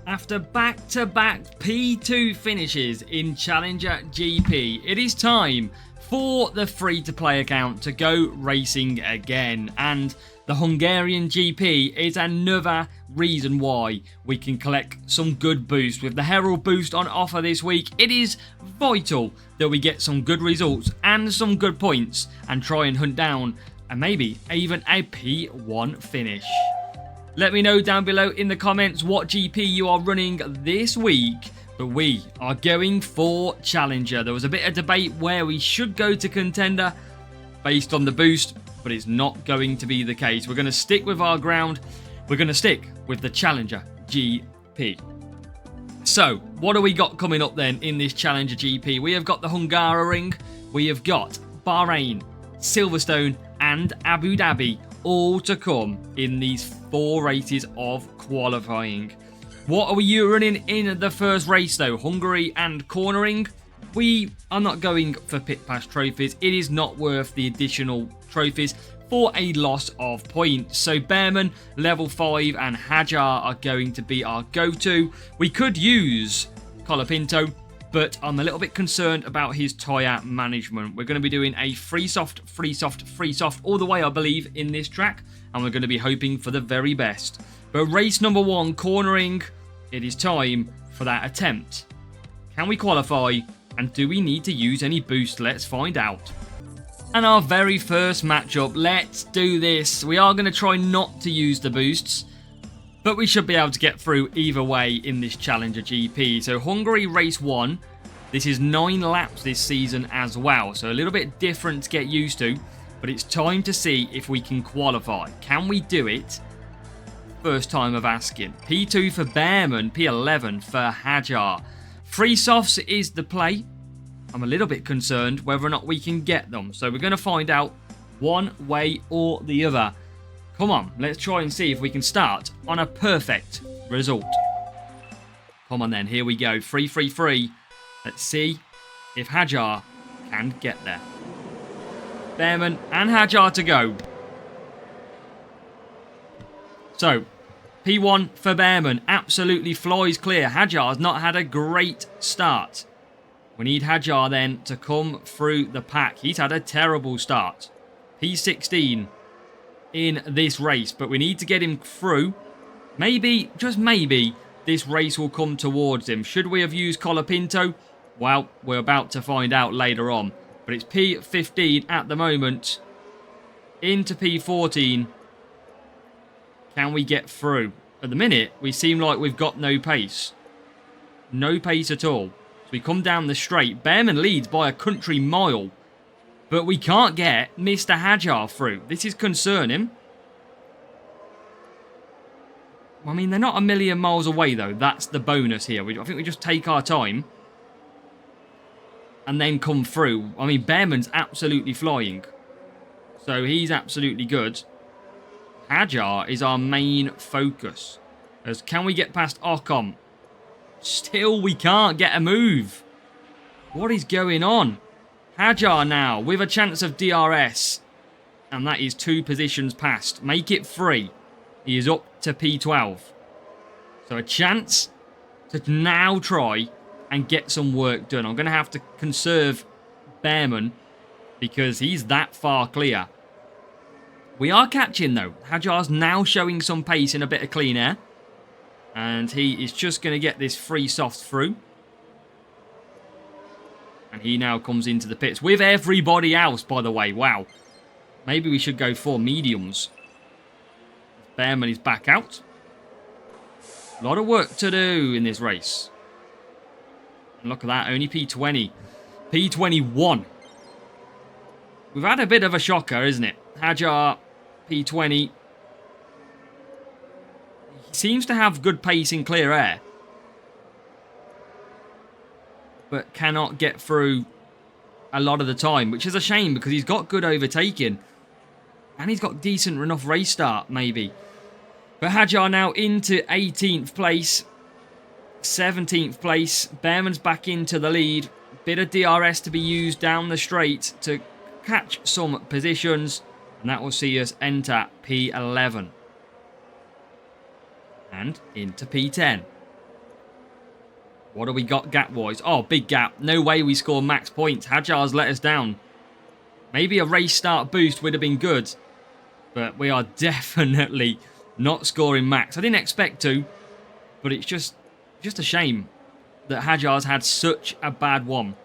After back-to-back P2 finishes in Challenger GP, it is time for the free-to-play account to go racing again. And the Hungarian GP is another reason why we can collect some good boosts. With the Herald boost on offer this week, it is vital that we get some good results and some good points and try and hunt down and maybe even a P1 finish. Let me know down below in the comments what GP you are running this week, but we are going for Challenger. There was a bit of debate where we should go to Contender based on the boost, but it's not going to be the case. We're going to stick with our ground. We're going to stick with the Challenger GP. So, what do we got coming up then in this Challenger GP? We have got the Hungaroring, we have got Bahrain, Silverstone and Abu Dhabi, all to come in these 4 races of qualifying. What are you running in the first race though? Hungary and cornering? We are not going for pit pass trophies. It is not worth the additional trophies for a loss of points. So Bearman, level 5 and Hajar are going to be our go-to. We could use Colapinto, but I'm a little bit concerned about his tyre management. We're going to be doing a free soft all the way, I believe, in this track. And we're going to be hoping for the very best. But race number 1, cornering, it is time for that attempt. Can we qualify? And do we need to use any boost? Let's find out. And our very first matchup, let's do this. We are going to try not to use the boosts, but we should be able to get through either way in this Challenger GP. So Hungary race 1. This is 9 laps this season as well. So a little bit different to get used to. But it's time to see if we can qualify. Can we do it? First time of asking. P2 for Bearman. P11 for Hajar. Free softs is the play. I'm a little bit concerned whether or not we can get them. So we're going to find out one way or the other. Come on, let's try and see if we can start on a perfect result. Come on then, here we go. 3-3-3. Let's see if Hajar can get there. Bearman and Hajar to go. So, P1 for Bearman. Absolutely flies clear. Hajar's not had a great start. We need Hajar then to come through the pack. He's had a terrible start. P16 in this race, but we need to get him through. Maybe, just maybe, this race will come towards him. Should we have used Colapinto? Well, we're about to find out later on. But it's P15 at the moment. Into P14. Can we get through? At the minute, we seem like we've got no pace. No pace at all. So we come down the straight. Bearman leads by a country mile. But we can't get Mr. Hajar through. This is concerning. I mean, they're not a million miles away, though. That's the bonus here. I think we just take our time. And then come through. I mean, Bearman's absolutely flying. So he's absolutely good. Hajar is our main focus. As can we get past Ocon? Still, we can't get a move. What is going on? Hajar now with a chance of DRS. And that is 2 positions past. Make it 3. He is up to P12. So a chance to now try and get some work done. I'm going to have to conserve Bearman because he's that far clear. We are catching though. Hajar's now showing some pace in a bit of clean air. And he is just going to get this free soft through. And he now comes into the pits with everybody else, by the way. Wow. Maybe we should go for mediums. Bearman is back out. A lot of work to do in this race. And look at that, only P20. P21. We've had a bit of a shocker, isn't it? Hajar, P20. He seems to have good pace in clear air. But cannot get through a lot of the time, which is a shame because he's got good overtaking. And he's got decent enough race start, maybe. But Hajar now into 18th place. 17th place. Bearman's back into the lead. Bit of DRS to be used down the straight to catch some positions. And that will see us enter P11. And into P10. What do we got gap-wise? Oh, big gap. No way we score max points. Hajar's let us down. Maybe a race start boost would have been good. But we are definitely not scoring max. I didn't expect to. But it's just a shame that Hajar's had such a bad one.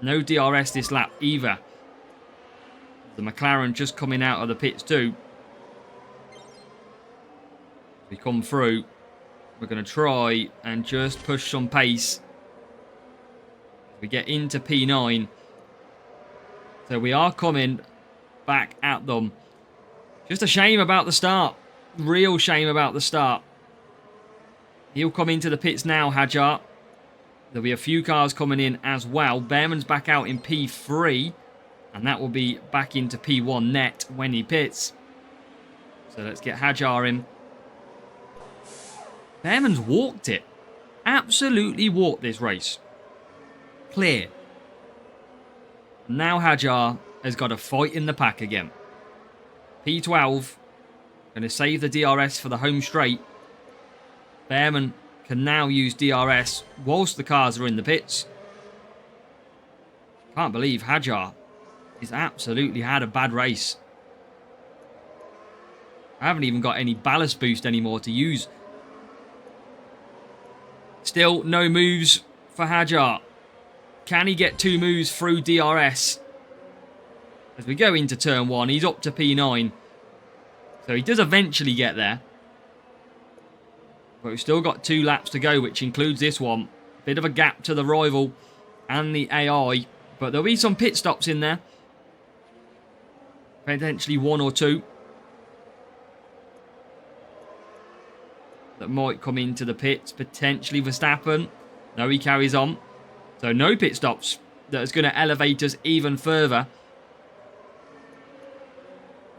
No DRS this lap either. The McLaren just coming out of the pits too. We come through. We're going to try and just push some pace. We get into P9. So we are coming back at them. Just a shame about the start. Real shame about the start. He'll come into the pits now, Hajar. There'll be a few cars coming in as well. Behrman's back out in P3. And that will be back into P1 net when he pits. So let's get Hajar in. Behrman's walked it. Absolutely walked this race. Clear. Now Hajar has got a fight in the pack again. P12. Going to save the DRS for the home straight. Behrman can now use DRS whilst the cars are in the pits. Can't believe Hajar has absolutely had a bad race. I haven't even got any ballast boost anymore to use. Still no moves for Hajar. Can he get 2 moves through DRS? As we go into turn 1, he's up to P9. So he does eventually get there. But we've still got 2 laps to go, which includes this one. Bit of a gap to the rival and the AI. But there'll be some pit stops in there. Potentially 1 or 2. That might come into the pits. Potentially Verstappen. No, he carries on. So no pit stops. That's going to elevate us even further.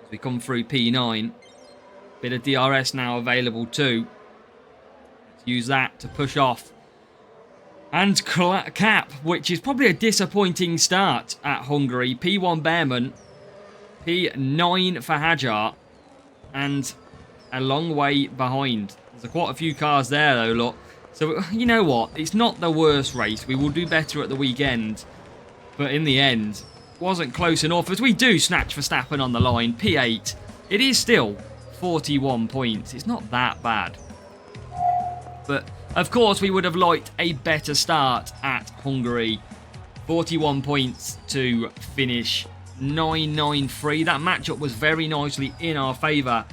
As we come through P9. Bit of DRS now available too. Let's use that to push off. And cap, which is probably a disappointing start at Hungary. P1 Behrman. P9 for Hajar. And a long way behind. There's quite a few cars there though, look. So, you know what? It's not the worst race. We will do better at the weekend. But in the end, wasn't close enough. As we do snatch Verstappen on the line. P8. It is still 41 points. It's not that bad. But, of course, we would have liked a better start at Hungary. 41 points to finish 9-9-3. That matchup was very nicely in our favour.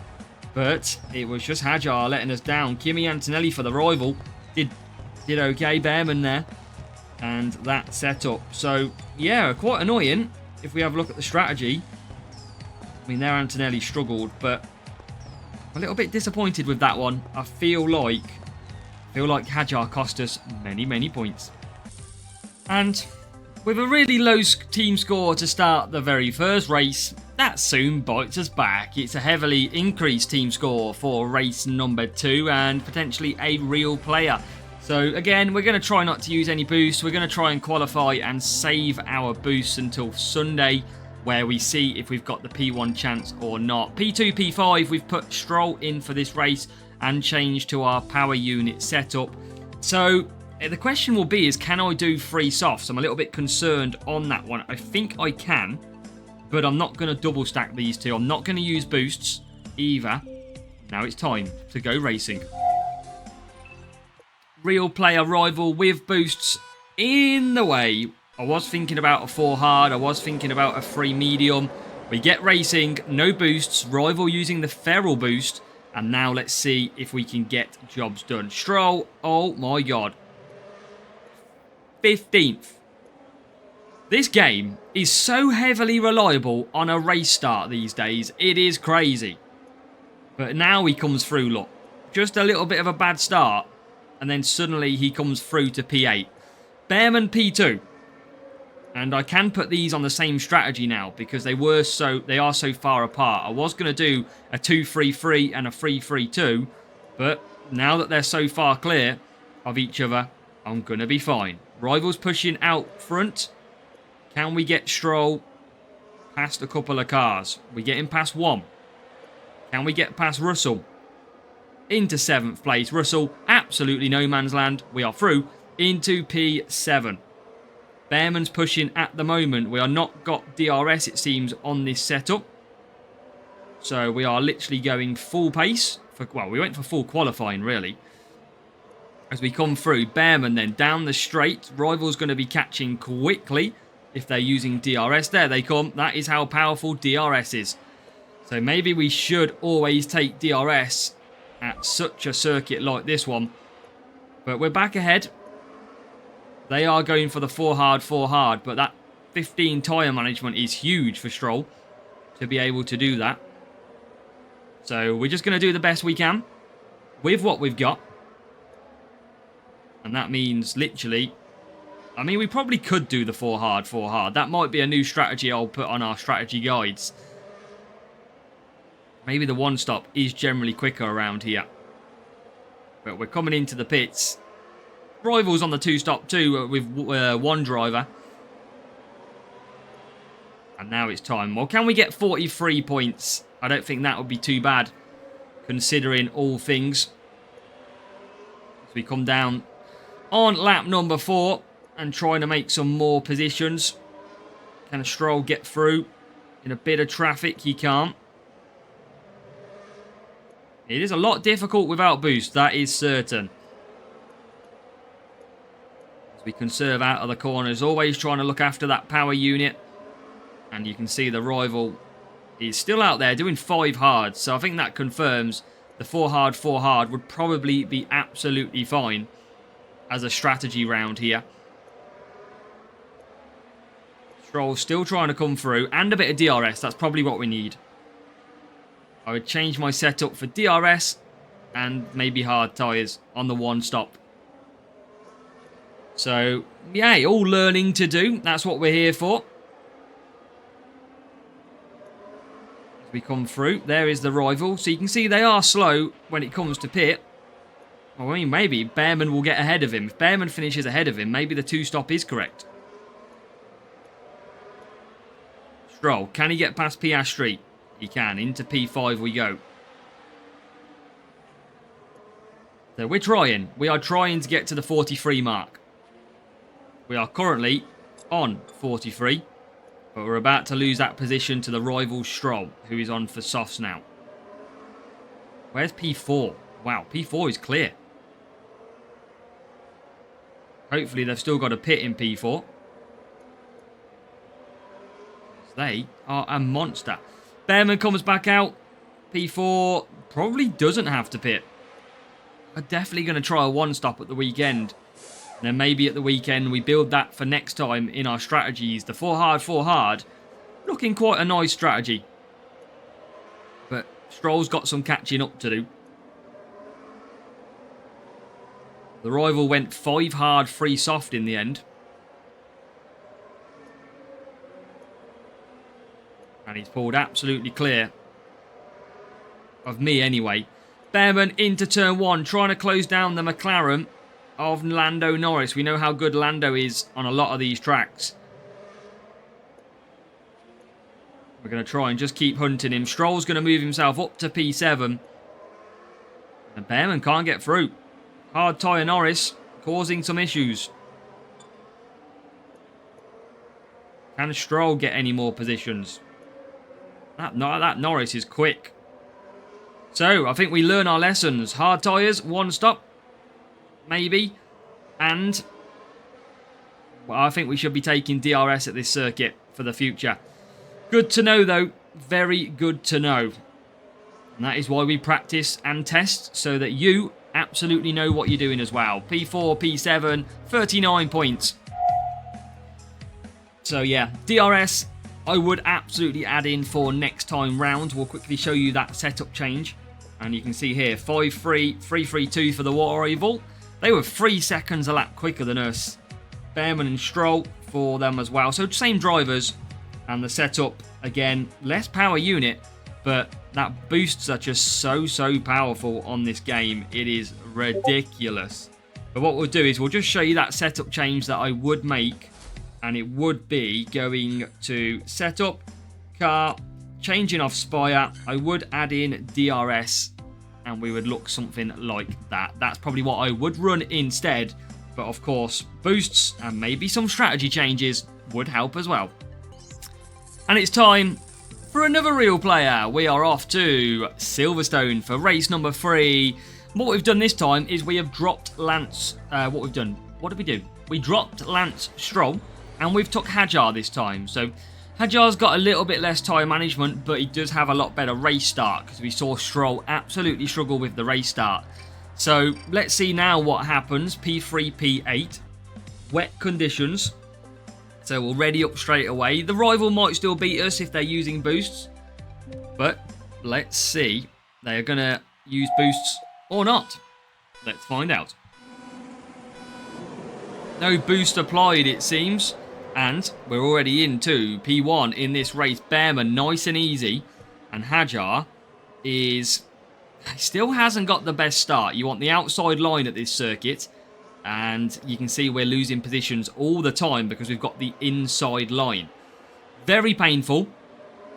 But it was just Hajar letting us down. Kimi Antonelli for the rival. Did okay, Behrman there. And that setup. So, yeah, quite annoying if we have a look at the strategy. I mean, there Antonelli struggled, but a little bit disappointed with that one. I feel like Hajar cost us many, many points. And with a really low team score to start the very first race, that soon bites us back. It's a heavily increased team score for race number 2 and potentially a real player. So again, we're going to try not to use any boosts. We're going to try and qualify and save our boosts until Sunday, where we see if we've got the P1 chance or not. P2, P5, we've put Stroll in for this race and changed to our power unit setup. So the question will be is, can I do 3 softs? I'm a little bit concerned on that one. I think I can. But I'm not going to double stack these two. I'm not going to use boosts either. Now it's time to go racing. Real player rival with boosts in the way. I was thinking about a 4 hard. I was thinking about a 3 medium. We get racing. No boosts. Rival using the feral boost. And now let's see if we can get jobs done. Stroll. Oh my god. 15th. This game is so heavily reliable on a race start these days. It is crazy. But now he comes through, look. Just a little bit of a bad start. And then suddenly he comes through to P8. Behrman P2. And I can put these on the same strategy now because they are so far apart. I was going to do a 2-3-3 and a 3-3-2. But now that they're so far clear of each other, I'm going to be fine. Rivals pushing out front. Can we get Stroll past a couple of cars? We get him past 1. Can we get past Russell? Into 7th place. Russell, absolutely no man's land. We are through into P7. Bearman's pushing at the moment. We are not got DRS, it seems, on this setup. So we are literally going full pace. Well, we went for full qualifying, really. As we come through, Bearman then down the straight. Rival's going to be catching quickly if they're using DRS. There they come. That is how powerful DRS is. So maybe we should always take DRS at such a circuit like this one. But we're back ahead. They are going for the 4 hard, but that 15 tyre management is huge for Stroll to be able to do that. So we're just going to do the best we can with what we've got. And that means literally, I mean, we probably could do the 4 hard. That might be a new strategy I'll put on our strategy guides. Maybe the 1 stop is generally quicker around here. But we're coming into the pits. Rivals on the 2 stop too with 1 driver. And now it's time. Well, can we get 43 points? I don't think that would be too bad, considering all things. As we come down on lap number 4 and trying to make some more positions. Can Stroll get through in a bit of traffic? He can't. It is a lot difficult without boost, that is certain. As we conserve out of the corners, always trying to look after that power unit. And you can see the rival is still out there doing 5 hard. So I think that confirms the 4 hard would probably be absolutely fine as a strategy round here. Stroll still trying to come through. And a bit of DRS, that's probably what we need. I would change my setup for DRS and maybe hard tyres on the 1 stop. So, yeah, all learning to do. That's what we're here for. As we come through, there is the rival. So you can see they are slow when it comes to pit. Well, I mean, maybe Bearman will get ahead of him. If Bearman finishes ahead of him, maybe the 2 stop is correct. Stroll, can he get past Piastri? He can. Into P5 we go. So we're trying. We are trying to get to the 43 mark. We are currently on 43. But we're about to lose that position to the rival Stroll, who is on for softs now. Where's P4? Wow, P4 is clear. Hopefully they've still got a pit in P4. They are a monster. Bearman comes back out. P4 probably doesn't have to pit. I'm definitely going to try a 1 stop at the weekend. And then maybe at the weekend we build that for next time in our strategies. The 4 hard. Looking quite a nice strategy. But Stroll's got some catching up to do. The rival went 5 hard, 3 soft in the end. And he's pulled absolutely clear of me anyway. Bearman into turn 1, trying to close down the McLaren of Lando Norris. We know how good Lando is on a lot of these tracks. We're going to try and just keep hunting him. Stroll's going to move himself up to P7. And Bearman can't get through. Hard tyre Norris causing some issues. Can Stroll get any more positions? That Norris is quick. So, I think we learn our lessons. Hard tyres, 1 stop. Maybe. And well, I think we should be taking DRS at this circuit for the future. Good to know, though. Very good to know. And that is why we practice and test, so that you absolutely know what you're doing as well. P4, P7, 39 points. So, yeah, DRS, I would absolutely add in for next time round. We'll quickly show you that setup change. And you can see here, 5-3, 3-3-2 for the rival. They were 3 seconds a lap quicker than us. Bearman and Stroll for them as well. So same drivers. And the setup, again, less power unit. But that boosts are just so powerful on this game. It is ridiculous. But what we'll do is we'll just show you that setup change that I would make. And it would be going to setup, car, changing off Spire. I would add in DRS and we would look something like that. That's probably what I would run instead. But But of course, boosts and maybe some strategy changes would help as well. And it's time for another real player. We are off to Silverstone for race number 3. What we've done this time is we have dropped Lance. What did we do? We dropped Lance Stroll and we've took Hajar this time. So Hajar's got a little bit less tyre management, but he does have a lot better race start because we saw Stroll absolutely struggle with the race start. So let's see now what happens. P3, P8. Wet conditions. So we'll ready up straight away. The rival might still beat us if they're using boosts. But let's see. They are going to use boosts or not. Let's find out. No boost applied, it seems. And we're already into P1 in this race. Bearman, nice and easy. And Hajar still hasn't got the best start. You want the outside line at this circuit. And you can see we're losing positions all the time because we've got the inside line. Very painful.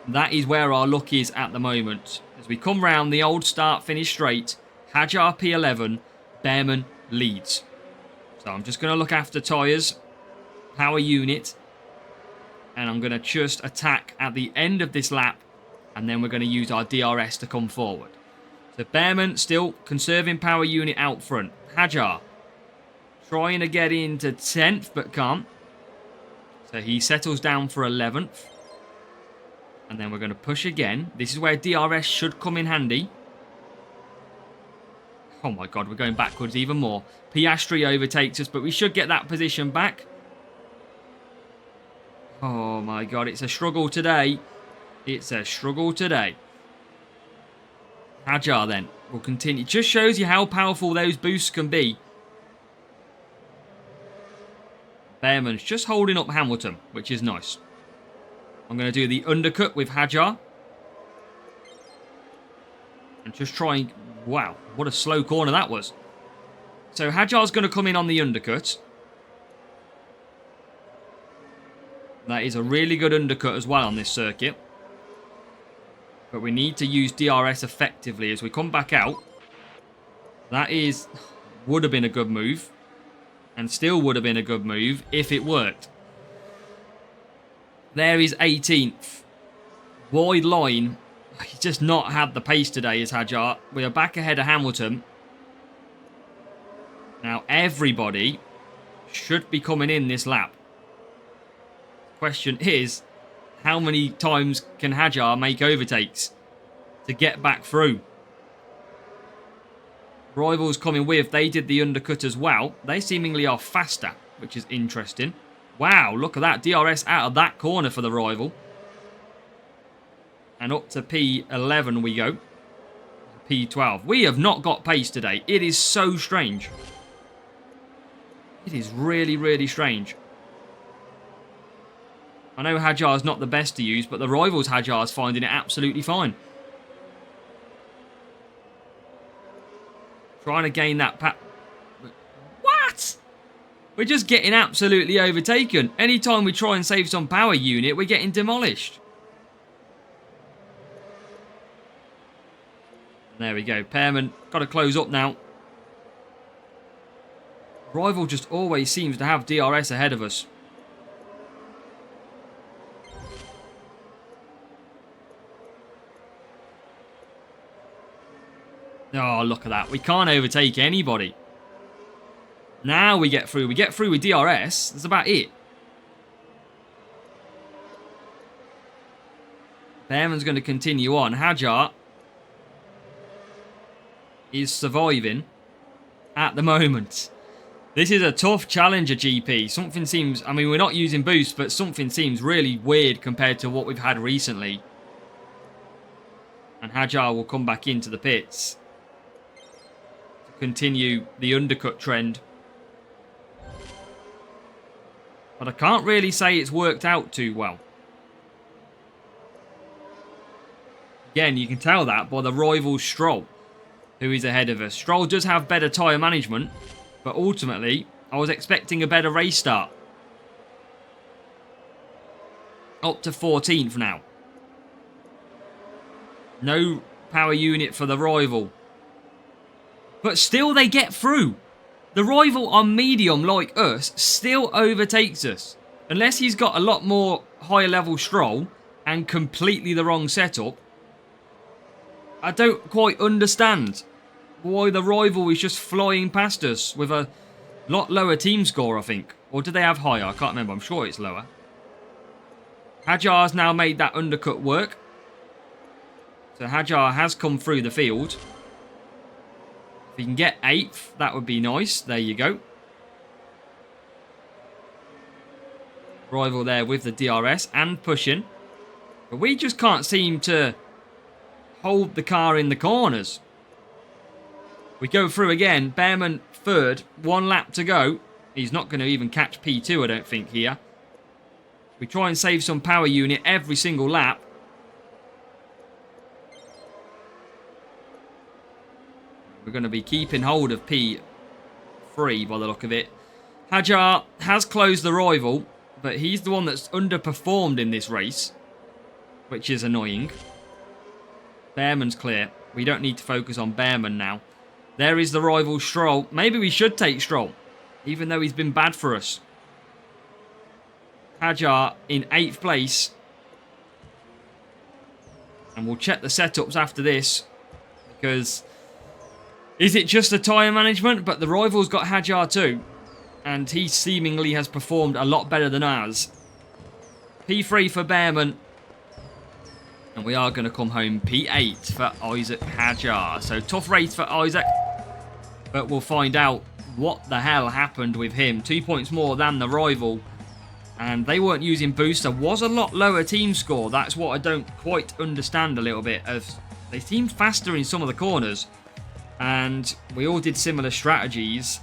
That is where our luck is at the moment. As we come round the old start-finish straight, Hajar P11, Bearman leads. So I'm just going to look after tyres, power unit, and I'm going to just attack at the end of this lap, and then we're going to use our DRS to come forward. So Bearman still conserving power unit out front. Hajar trying to get into 10th, but can't. So he settles down for 11th. And then we're going to push again. This is where DRS should come in handy. Oh my god, we're going backwards even more. Piastri overtakes us, but we should get that position back. Oh my god, it's a struggle today. It's a struggle today. Hajar then will continue. Just shows you how powerful those boosts can be. Bearman's just holding up Hamilton, which is nice. I'm going to do the undercut with Hajar. And just try and... Wow, what a slow corner that was. So Hajar's going to come in on the undercut. That is a really good undercut as well on this circuit. But we need to use DRS effectively as we come back out. That would have been a good move. And still would have been a good move if it worked. There is 18th. Wide line. He's just not had the pace today, is Hajar. We are back ahead of Hamilton. Now everybody should be coming in this lap. Question is, how many times can Hajar make overtakes to get back through? Rivals coming with, they did the undercut as well. They seemingly are faster, which is interesting. Wow, look at that. DRS out of that corner for the rival. And up to P11 we go. P12. We have not got pace today. It is so strange. It is really, really strange. I know Hajar's not the best to use, but the rivals Hajar's finding it absolutely fine. Trying to gain that What? We're just getting absolutely overtaken. Anytime we try and save some power unit, we're getting demolished. There we go. Bearman got to close up now. Rival just always seems to have DRS ahead of us. Oh, look at that. We can't overtake anybody. Now we get through. We get through with DRS. That's about it. Bearman's going to continue on. Hajar is surviving at the moment. This is a tough challenger GP. Something seems... I mean, we're not using boosts, but something seems really weird compared to what we've had recently. And Hajar will come back into the pits to continue the undercut trend. But I can't really say it's worked out too well. Again, you can tell that by the rival Stroll, who is ahead of us. Stroll does have better tyre management, but ultimately, I was expecting a better race start. Up to 14th now. No power unit for the rival. But still they get through. The rival on medium, like us, still overtakes us. Unless he's got a lot more higher level Stroll and completely the wrong setup. I don't quite understand why the rival is just flying past us with a lot lower team score, I think. Or do they have higher? I can't remember. I'm sure it's lower. Hajar's now made that undercut work. So Hajar has come through the field. If he can get 8th, that would be nice. There you go. Rival there with the DRS and pushing. But we just can't seem to hold the car in the corners. We go through again. Behrman 3rd. 1 lap to go. He's not going to even catch P2, I don't think, here. We try and save some power unit every single lap. We're going to be keeping hold of P3 by the look of it. Hajar has closed the rival, but he's the one that's underperformed in this race, which is annoying. Behrman's clear. We don't need to focus on Behrman now. There is the rival Stroll. Maybe we should take Stroll, even though he's been bad for us. Hajar in 8th place. And we'll check the setups after this, because is it just the tyre management? But the rival's got Hajar too, and he seemingly has performed a lot better than ours. P3 for Behrman. And we are going to come home P8 for Isaac Hajar. So tough race for Isaac. But we'll find out what the hell happened with him. 2 points more than the rival. And they weren't using booster. Was a lot lower team score. That's what I don't quite understand a little bit. They seemed faster in some of the corners. And we all did similar strategies.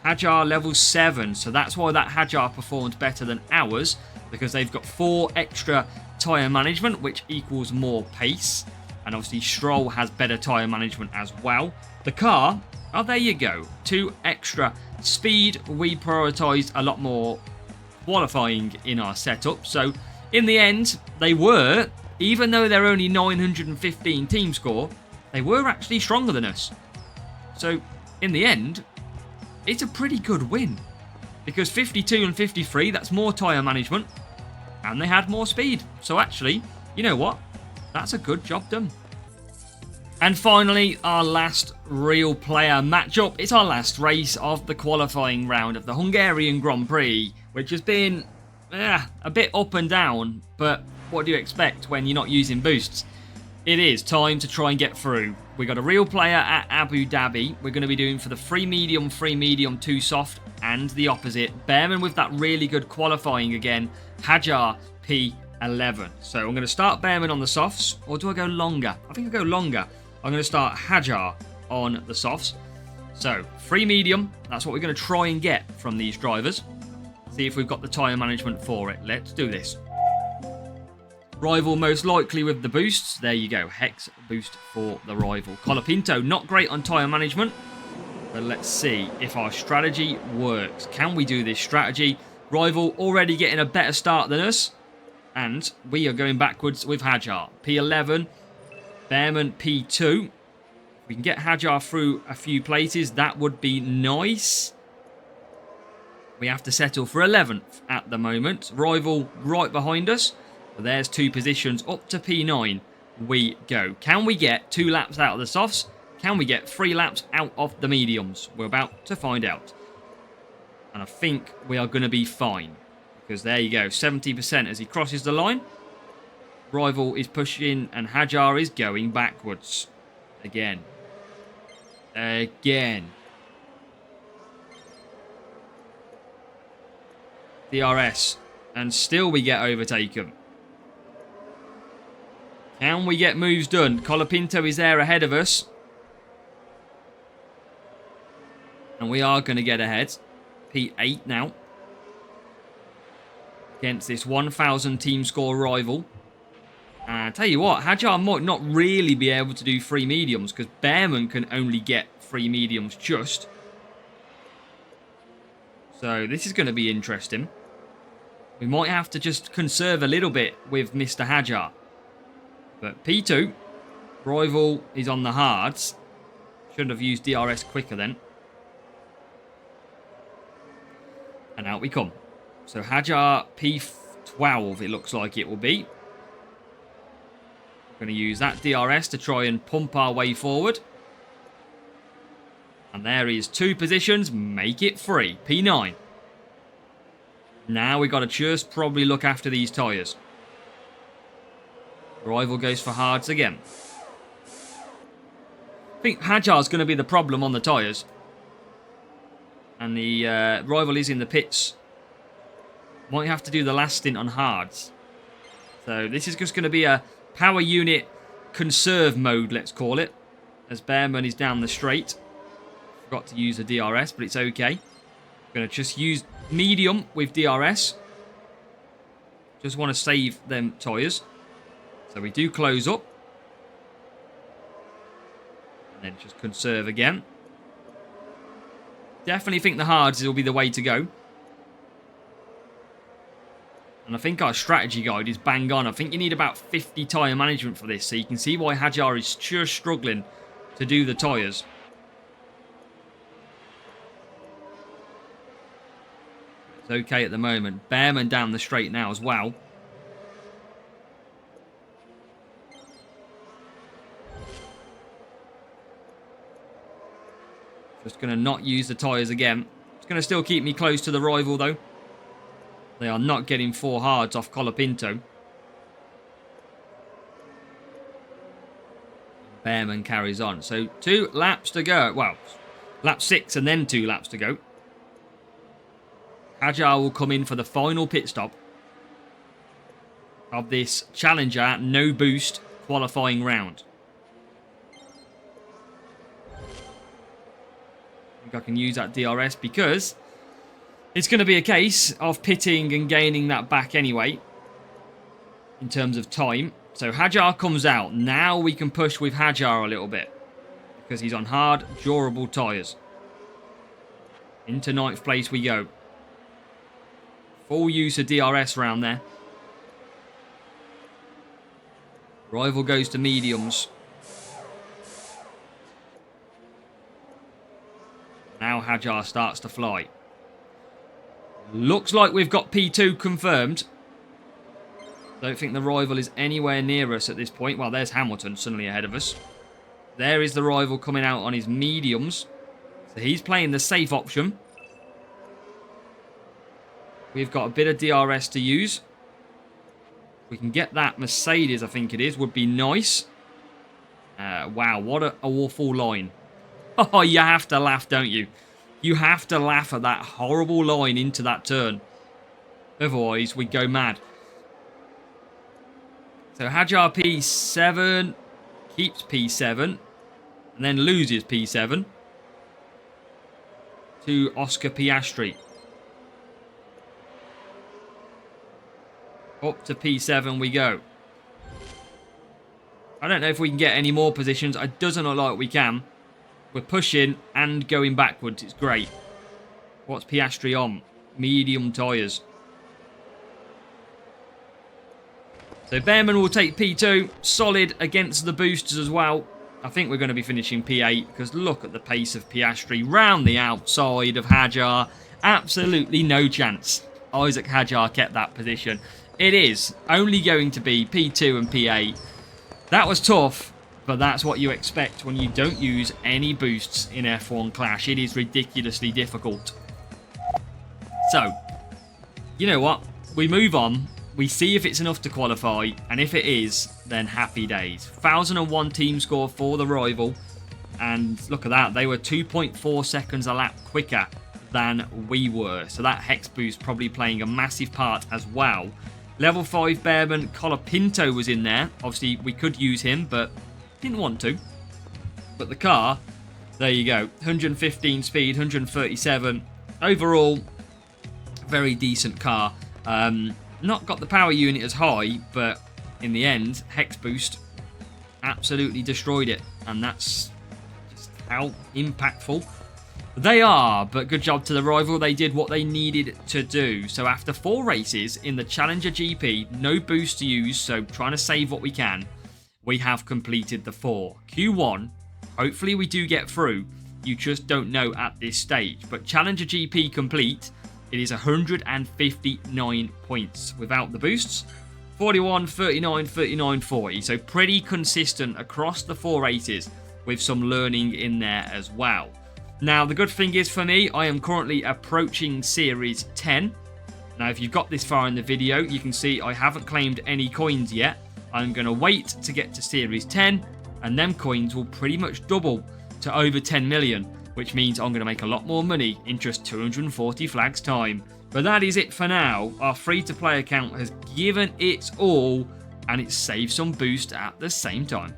Hajar level 7. So that's why that Hajar performed better than ours. Because they've got 4 extra tyre management, which equals more pace. And obviously Stroll has better tyre management as well. The car, oh, there you go. 2 extra speed. We prioritised a lot more qualifying in our setup. So in the end, they were, even though they're only 915 team score, they were actually stronger than us. So in the end, it's a pretty good win. Because 52 and 53, that's more tyre management. And they had more speed. So actually, you know what? That's a good job done. And finally, our last real player matchup. It's our last race of the qualifying round of the Hungarian Grand Prix, which has been a bit up and down. But what do you expect when you're not using boosts? It is time to try and get through. We got a real player at Abu Dhabi. We're going to be doing for the 3 medium, 2 soft, and the opposite. Behrman with that really good qualifying again. Hajar P11. So I'm going to start Behrman on the softs, or do I go longer? I think I'll go longer. I'm going to start Hajar on the softs. So 3 medium, that's what we're going to try and get from these drivers. See if we've got the tyre management for it. Let's do this. Rival most likely with the boosts. There you go. Hex boost for the rival. Colapinto, not great on tyre management. But let's see if our strategy works. Can we do this strategy? Rival already getting a better start than us. And we are going backwards with Hajar. P11. Behrman P2. If we can get Hajar through a few places, that would be nice. We have to settle for 11th at the moment. Rival right behind us. So there's 2 positions. Up to P9 we go. Can we get 2 laps out of the softs? Can we get 3 laps out of the mediums? We're about to find out. And I think we are going to be fine. Because there you go. 70% as he crosses the line. Rival is pushing and Hajar is going backwards. Again. DRS. And still we get overtaken. Can we get moves done? Colapinto is there ahead of us. And we are going to get ahead. P8 now. Against this 1,000 team score rival. And I tell you what, Hajar might not really be able to do 3 mediums. Because Behrman can only get 3 mediums just. So this is going to be interesting. We might have to just conserve a little bit with Mr. Hajar. But P2, rival is on the hards. Should have used DRS quicker then. And out we come. So Hajar P12, it looks like it will be. We're going to use that DRS to try and pump our way forward. And there is 2 positions. Make it 3. P9. Now we've got to just probably look after these tyres. Rival goes for hards again. I think Hajar's going to be the problem on the tyres. And the rival is in the pits. Might have to do the last stint on hards. So this is just going to be a power unit conserve mode, let's call it. As Bearman is down the straight. Forgot to use the DRS, but it's okay. Going to just use medium with DRS. Just want to save them tyres. So we do close up. And then just conserve again. Definitely think the hards will be the way to go. And I think our strategy guide is bang on. I think you need about 50 tyre management for this. So you can see why Hajar is just struggling to do the tyres. It's okay at the moment. Bearman down the straight now as well. Just going to not use the tyres again. It's going to still keep me close to the rival though. They are not getting 4 hards off Colapinto. Bearman carries on. So 2 laps to go. Well, lap 6 and then 2 laps to go. Hajar will come in for the final pit stop of this Challenger no boost qualifying round. I think I can use that DRS because it's going to be a case of pitting and gaining that back anyway in terms of time. So Hajar comes out. Now we can push with Hajar a little bit because he's on hard, durable tyres. Into 9th place we go. Full use of DRS round there. Rival goes to mediums. Now Hajar starts to fly. Looks like we've got P2 confirmed. Don't think the rival is anywhere near us at this point. Well, there's Hamilton suddenly ahead of us. There is the rival coming out on his mediums. So he's playing the safe option. We've got a bit of DRS to use. We can get that Mercedes, I think it is, would be nice. Wow, what an awful line. Oh, you have to laugh, don't you? You have to laugh at that horrible line into that turn. Otherwise, we'd go mad. So Hajar P7 keeps P7 and then loses P7 to Oscar Piastri. Up to P7 we go. I don't know if we can get any more positions. It doesn't look like we can. We're pushing and going backwards. It's great. What's Piastri on? Medium tyres. So Bearman will take P2. Solid against the boosters as well. I think we're going to be finishing P8 because look at the pace of Piastri round the outside of Hajar. Absolutely no chance. Isaac Hajar kept that position. It is only going to be P2 and P8. That was tough, but that's what you expect when you don't use any boosts in F1 Clash. It is ridiculously difficult. So, you know what? We move on. We see if it's enough to qualify, and if it is, then happy days. 1001 team score for the rival, and look at that. They were 2.4 seconds a lap quicker than we were. So that Hex boost probably playing a massive part as well. Level 5 Bearman, Colapinto was in there. Obviously, we could use him, but didn't want to. But the car, there you go. 115 speed, 137. Overall, very decent car. Not got the power unit as high, but in the end, Hex boost absolutely destroyed it. And that's just how impactful they are. But good job to the rival. They did what they needed to do. So after 4 races in the Challenger GP, no boost to use, so trying to save what we can, we have completed the 4. Q1, hopefully we do get through. You just don't know at this stage. But Challenger GP complete. it is 159 points without the boosts. 41, 39, 39, 40. So pretty consistent across the 480s with some learning in there as well. Now, the good thing is for me, I am currently approaching Series 10. Now, if you've got this far in the video, you can see I haven't claimed any coins yet. I'm going to wait to get to Series 10, and them coins will pretty much double to over 10 million, which means I'm going to make a lot more money in just 240 flags time. But that is it for now. Our free-to-play account has given its all, and it's saved some boost at the same time.